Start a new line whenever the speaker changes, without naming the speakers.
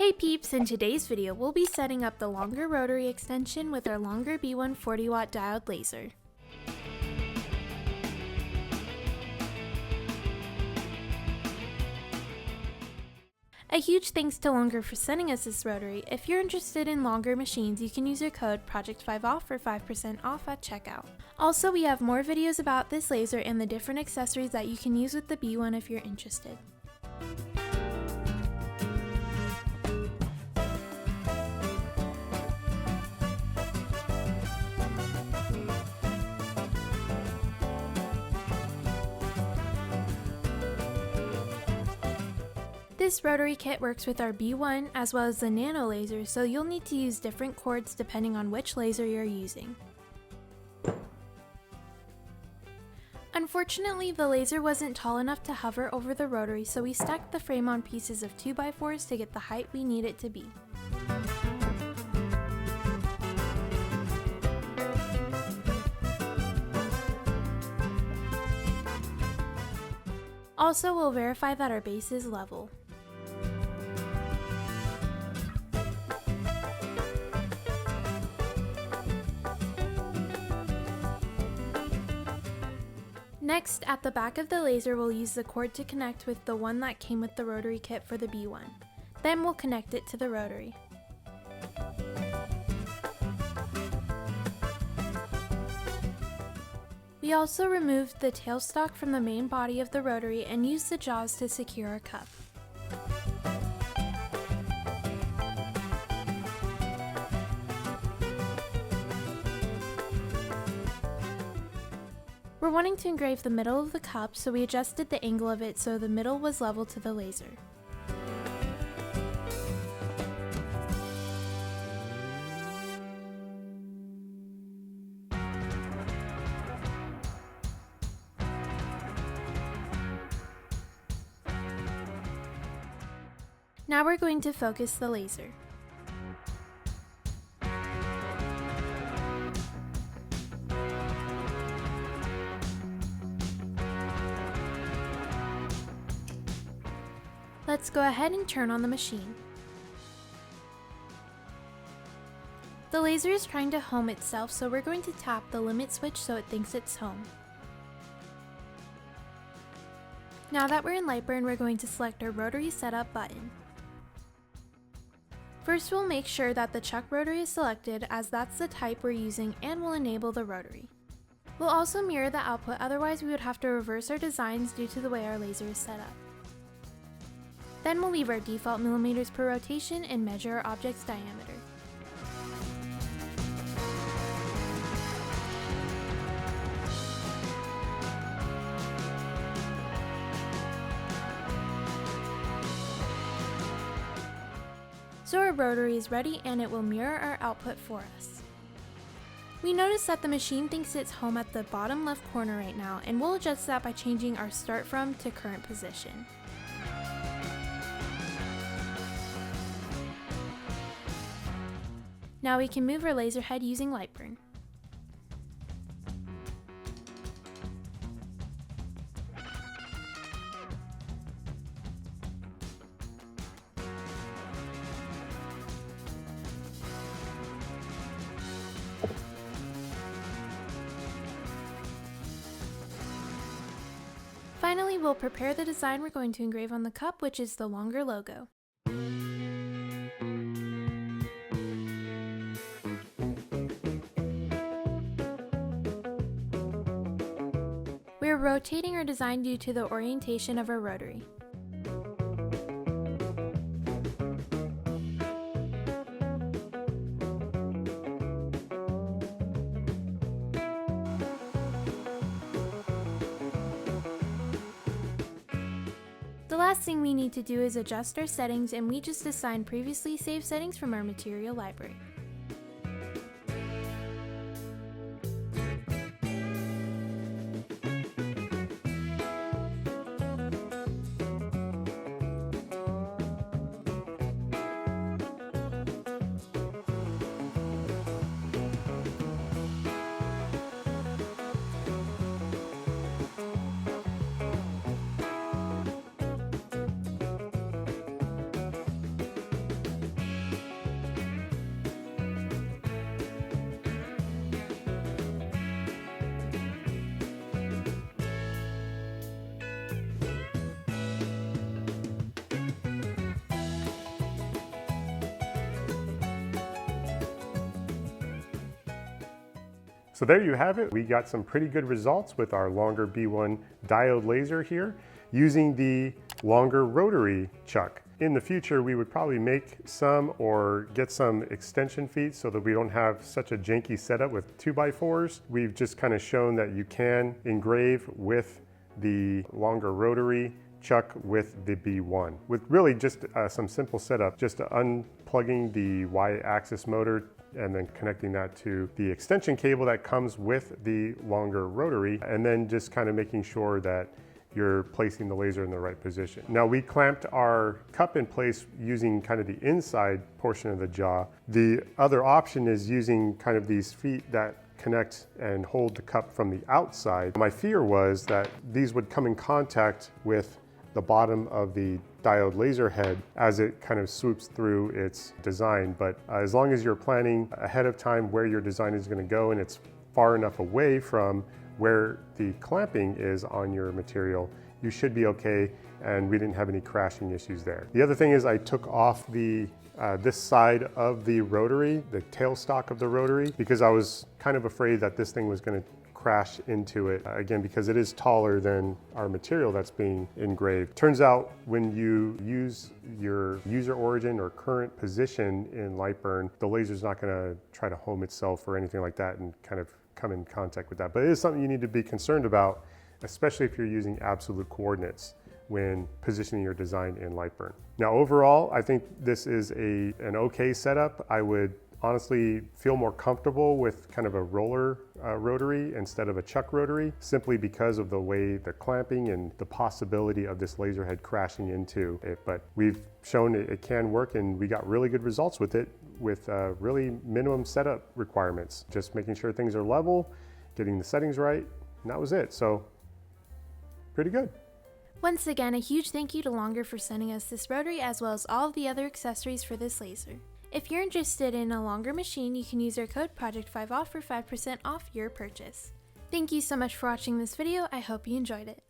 Hey peeps, in today's video we'll be setting up the Longer Rotary Extension with our Longer B1 40W Diode laser. A huge thanks to Longer for sending us this rotary. If you're interested in Longer machines, you can use our code PROJECT5OFF for 5% off at checkout. Also, we have more videos about this laser and the different accessories that you can use with the B1 if you're interested. This rotary kit works with our B1 as well as the nano laser, so you'll need to use different cords depending on which laser you're using. Unfortunately, the laser wasn't tall enough to hover over the rotary, so we stuck the frame on pieces of 2x4s to get the height we need it to be. Also, we'll verify that our base is level. Next, at the back of the laser, we'll use the cord to connect with the one that came with the rotary kit for the B1. Then we'll connect it to the rotary. We also removed the tailstock from the main body of the rotary and used the jaws to secure our cup. We're wanting to engrave the middle of the cup, so we adjusted the angle of it so the middle was level to the laser. Now we're going to focus the laser. Let's go ahead and turn on the machine. The laser is trying to home itself, so we're going to tap the limit switch so it thinks it's home. Now that we're in LightBurn, we're going to select our rotary setup button. First, we'll make sure that the chuck rotary is selected, as that's the type we're using, and we'll enable the rotary. We'll also mirror the output, otherwise we would have to reverse our designs due to the way our laser is set up. Then we'll leave our default millimeters per rotation and measure our object's diameter. So our rotary is ready and it will mirror our output for us. We notice that the machine thinks it's home at the bottom left corner right now, and we'll adjust that by changing our start from to current position. Now we can move our laser head using LightBurn. Finally, we'll prepare the design we're going to engrave on the cup, which is the Longer logo. We are rotating our design due to the orientation of our rotary. The last thing we need to do is adjust our settings, and we just assign previously saved settings from our material library.
So there you have it. We got some pretty good results with our Longer B1 diode laser here using the Longer Rotary Chuck. In the future, we would probably make some or get some extension feet so that we don't have such a janky setup with 2x4s. We've just kind of shown that you can engrave with the Longer Rotary Chuck with the B1 with really just some simple setup, just unplugging the Y-axis motor and then connecting that to the extension cable that comes with the Longer Rotary, and then just kind of making sure that you're placing the laser in the right position. Now, we clamped our cup in place using kind of the inside portion of the jaw. The other option is using kind of these feet that connect and hold the cup from the outside. My fear was that these would come in contact with the bottom of the diode laser head as it kind of swoops through its design. But as long as you're planning ahead of time where your design is going to go and it's far enough away from where the clamping is on your material, you should be okay, and we didn't have any crashing issues there. The other thing is I took off the this side of the rotary, the tailstock of the rotary, because I was kind of afraid that this thing was going to crash into it, again, because it is taller than our material that's being engraved. Turns out when you use your user origin or current position in LightBurn, the laser's not going to try to home itself or anything like that and kind of come in contact with that. But it is something you need to be concerned about, especially if you're using absolute coordinates when positioning your design in LightBurn. Now, overall, I think this is an okay setup. I would honestly feel more comfortable with kind of a roller rotary instead of a chuck rotary, simply because of the way the clamping and the possibility of this laser head crashing into it. But we've shown it can work, and we got really good results with it with really minimum setup requirements. Just making sure things are level, getting the settings right, and that was it. So pretty good.
Once again, a huge thank you to Longer for sending us this rotary as well as all of the other accessories for this laser. If you're interested in a Longer machine, you can use our code Project5Off for 5% off your purchase. Thank you so much for watching this video. I hope you enjoyed it.